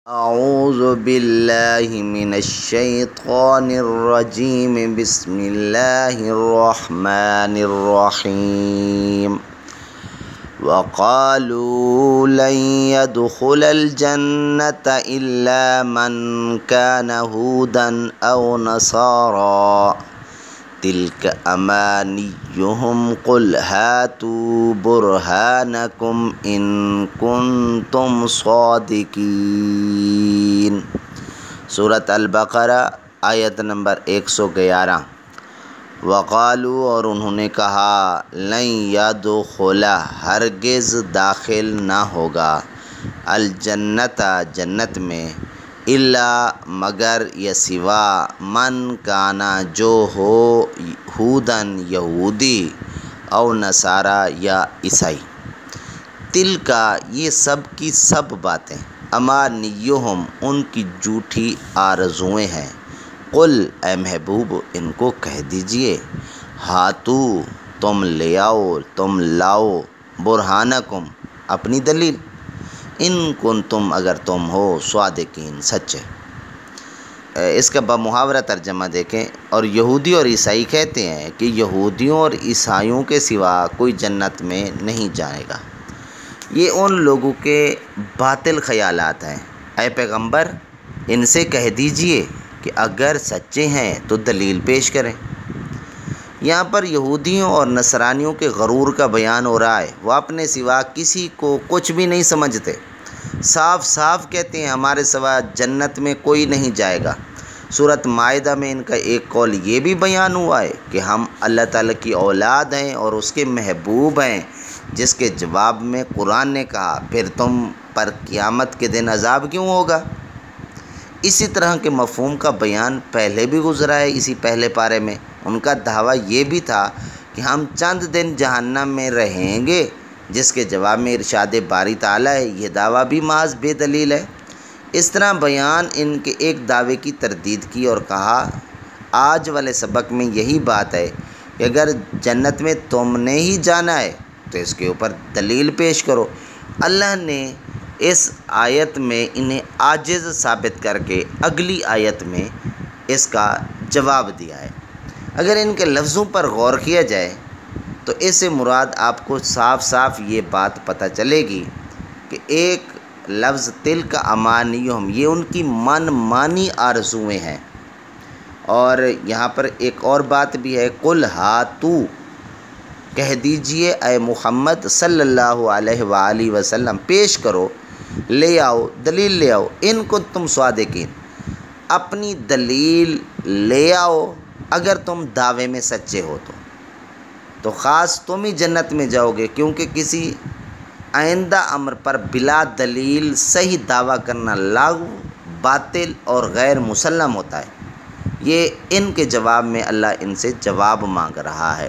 اعوذ باللہ من الشیطان الرجیم بسم اللہ الرحمن الرحیم وقالوا لن يدخل الجنة إلا من كان هودا أو نصارى تلك أمانيهم قل هاتوا برهانكم إن كنتم صادقين۔ سورۃ البقرہ آیت نمبر 111۔ وقالو، اور انہوں نے کہا، لن يدخل، ہرگز داخل نہ ہوگا، الجنت، جنت میں، الا مگر یا سوا، من کانا جو ہو، ہودن یہودی، او نصارہ یا عیسائی۔ تل کا، یہ سب کی سب باتیں، امانیہم، ان کی جھوٹی آرزوئیں ہیں۔ قل، اے محبوب ان کو کہہ دیجئے، ہاتو، تم لے آؤ، تم لاؤ، برہانکم، اپنی دلیل، ان کنتم، اگر تم ہو، صادقین، سچے۔ اس کا بمحاورہ ترجمہ دیکھیں۔ اور یہودی اور عیسائی کہتے ہیں کہ یہودیوں اور عیسائیوں کے سوا کوئی جنت میں نہیں جائے گا۔ یہ ان لوگوں کے باطل خیالات ہیں۔ اے پیغمبر ان سے کہہ دیجئے کہ اگر سچے ہیں تو دلیل پیش کریں۔ یہاں پر یہودیوں اور نصرانیوں کے غرور کا بیان ہو رہا ہے۔ وہ اپنے سوا کسی کو کچھ بھی نہیں سمجھتے، صاف صاف کہتے ہیں ہمارے سوا جنت میں کوئی نہیں جائے گا۔ سورۃ مائدہ میں ان کا ایک قول یہ بھی بیان ہوا ہے کہ ہم اللہ تعالیٰ کی اولاد ہیں اور اس کے محبوب ہیں، جس کے جواب میں قرآن نے کہا پھر تم پر قیامت کے دن عذاب کیوں ہوگا؟ اسی طرح کے مفہوم کا بیان پہلے بھی گزرا ہے۔ اسی پہلے پارے میں ان کا دعویٰ یہ بھی تھا کہ ہم چند دن جہنم میں رہیں گے، جس کے جواب میں ارشاد باری تعالیٰ ہے یہ دعویٰ بھی محض بے دلیل ہے۔ اس طرح بیان ان کے ایک دعوے کی تردید کی اور کہا آج والے سبق میں یہی بات ہے کہ اگر جنت میں تم نے ہی جانا ہے تو اس کے اوپر دلیل پیش کرو۔ اللہ نے اس آیت میں انہیں عاجز ثابت کر کے اگلی آیت میں اس کا جواب دیا ہے۔ اگر ان کے لفظوں پر غور کیا جائے تو اس سے مراد آپ کو صاف صاف یہ بات پتہ چلے گی کہ ایک لفظ تلک امانیہم، یہ ان کی من مانی آرزوئیں ہیں۔ اور یہاں پر ایک اور بات بھی ہے، قل ہاتو، کہہ دیجئے اے محمد صلی اللہ علیہ وآلہ وسلم، پیش کرو، لے آؤ، دلیل لے آؤ، ان کو تم صادقین، اپنی دلیل لے آؤ اگر تم دعوے میں سچے ہو تو خاص تم ہی جنت میں جاؤ گے، کیونکہ کسی آئندہ امر پر بلا دلیل صحیح دعویٰ کرنا لاغو، باطل اور غیر مسلم ہوتا ہے۔ یہ ان کے جواب میں اللہ ان سے جواب مانگ رہا ہے۔